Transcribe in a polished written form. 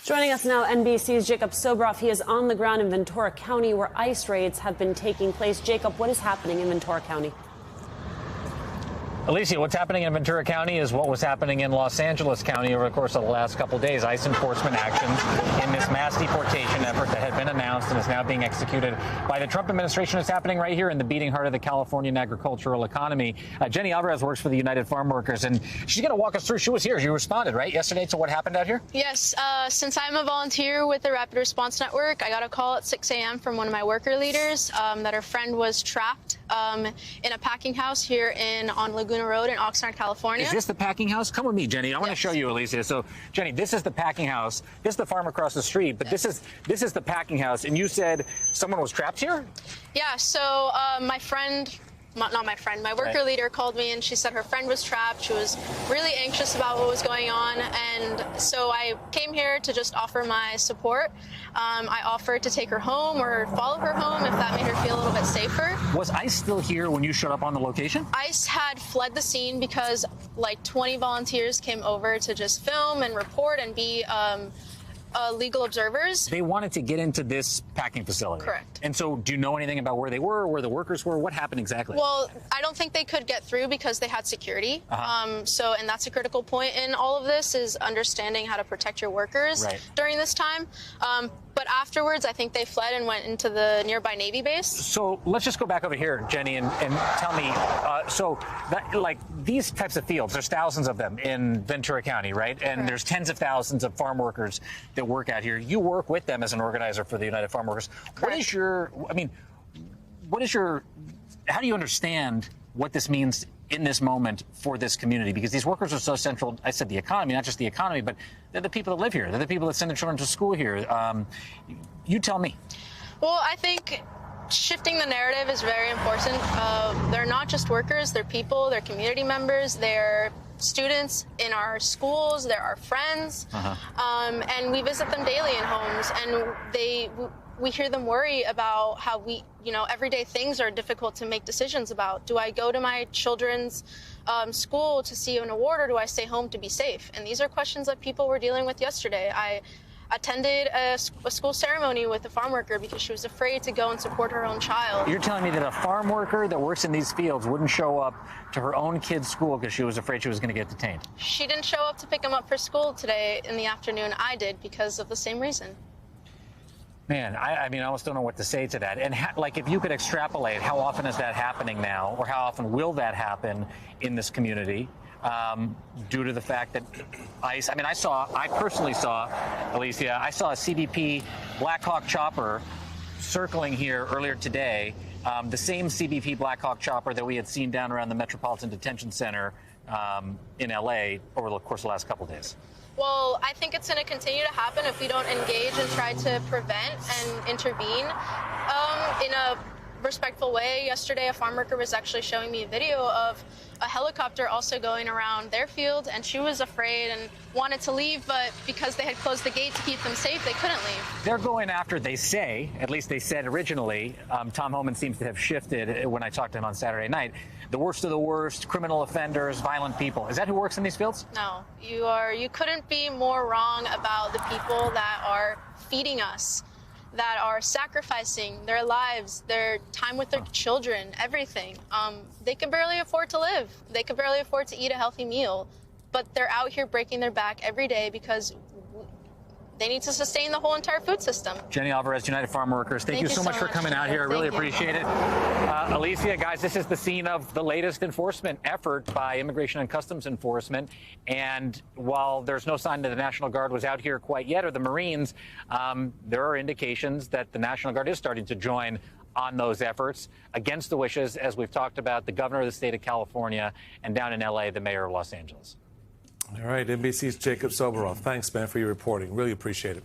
Joining us now, NBC's Jacob Soboroff. He is on the ground in Ventura County, where ICE raids have been taking place. Jacob, what is happening in Ventura County? Alicia, what's happening in Ventura County is what was happening in Los Angeles County over the course of the last couple of days. ICE enforcement actions in this mass deportation effort that had been announced and is now being executed by the Trump administration is happening right here in the beating heart of the Californian agricultural economy. Jenny Alvarez works for the United Farm Workers, and she's going to walk us through. She was here. You responded, right, yesterday to what happened out here? Yes. Since I'm a volunteer with the Rapid Response Network, I got a call at 6 a.m. from one of my worker leaders that her friend was trapped in a packing house here on Laguna Road in Oxnard, California. Is this the packing house? Come with me, Jenny. I want to show you, Alicia. So, Jenny, this is the packing house. This is the farm across the street, but this is the packing house. And you said someone was trapped here? Yeah. So my friend. Not my friend, my worker leader called me and she said her friend was trapped. She was really anxious about what was going on. And so I came here to just offer my support. I offered to take her home or follow her home if that made her feel a little bit safer. Was ICE still here when you showed up on the location? ICE had fled the scene because like 20 volunteers came over to just film and report and be legal observers. They wanted to get into this packing facility. Correct. And so do you know anything about where they were, where the workers were? What happened exactly? Well, I don't think they could get through because they had security. And that's a critical point in all of this is understanding how to protect your workers during this time. But afterwards, I think they fled and went into the nearby Navy base. So let's just go back over here, Jenny, and tell me, these types of fields, there's thousands of them in Ventura County, right? And there's tens of thousands of farm workers that work out here. You work with them as an organizer for the United Farm Workers. What is how do you understand what this means in this moment for this community? Because these workers are so central, I said the economy, not just the economy, but they're the people that live here. They're the people that send their children to school here. You tell me. Well, I think shifting the narrative is very important. They're not just workers, they're people, they're community members, they're students in our schools, they're our friends, and we visit them daily in homes, and we hear them worry about how everyday things are difficult to make decisions about. Do I go to my children's school to see an award, or do I stay home to be safe? And these are questions that people were dealing with yesterday. I attended a school ceremony with a farm worker because she was afraid to go and support her own child. You're telling me that a farm worker that works in these fields wouldn't show up to her own kid's school because she was afraid she was going to get detained? She didn't show up to pick him up for school today in the afternoon. I did because of the same reason. Man, I almost don't know what to say to that. And if you could extrapolate, how often is that happening now, or how often will that happen in this community? Due to the fact that ICE, I personally saw, Alicia, I saw a CBP Black Hawk chopper circling here earlier today, the same CBP Black Hawk chopper that we had seen down around the Metropolitan Detention Center in LA over the course of the last couple of days. Well, I think it's going to continue to happen if we don't engage and try to prevent and intervene in a respectful way. Yesterday, a farm worker was actually showing me a video of a helicopter also going around their field, and she was afraid and wanted to leave, but because they had closed the gate to keep them safe, they couldn't leave. They're going after, they say, at least they said originally, Tom Homan seems to have shifted when I talked to him on Saturday night, the worst of the worst, criminal offenders, violent people. Is that who works in these fields? No, you couldn't be more wrong about the people that are feeding us, that are sacrificing their lives, their time with their children, everything. They can barely afford to live. They can barely afford to eat a healthy meal, but they're out here breaking their back every day because they need to sustain the whole entire food system. Jenny Alvarez, United Farm Workers, thank you so much for coming out here. I really appreciate it. Alicia, guys, this is the scene of the latest enforcement effort by Immigration and Customs Enforcement. And while there's no sign that the National Guard was out here quite yet, or the Marines, there are indications that the National Guard is starting to join on those efforts against the wishes, as we've talked about, the governor of the state of California, and down in L.A., the mayor of Los Angeles. All right, NBC's Jacob Soboroff. Thanks, man, for your reporting. Really appreciate it.